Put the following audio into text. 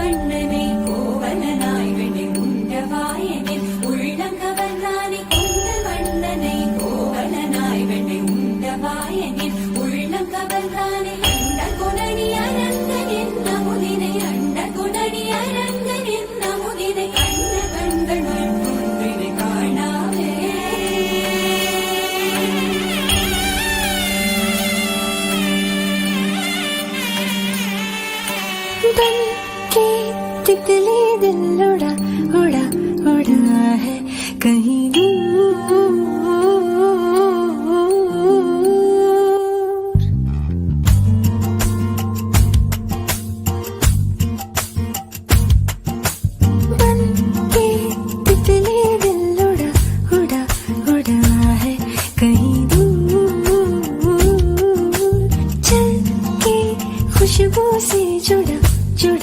கண்ணனை கோவலனாய் வெண்ணை உண்டவாயனில் உள்ளம் கவர்ந்தானே கொண்ட வண்ணனை கோவலனாய் வெண்ணை உண்டவாயனில் உள்ளம் கவர்ந்தானே அண்ட குணனி அரங்கன் என்ன முதினை அண்ட குணனி அரங்கன் என்ன முதினை கண்ட கண்கள் ஒன்றினை காணாவே बन के तितली दिल उड़ा उड़ा उड़ा है कहीं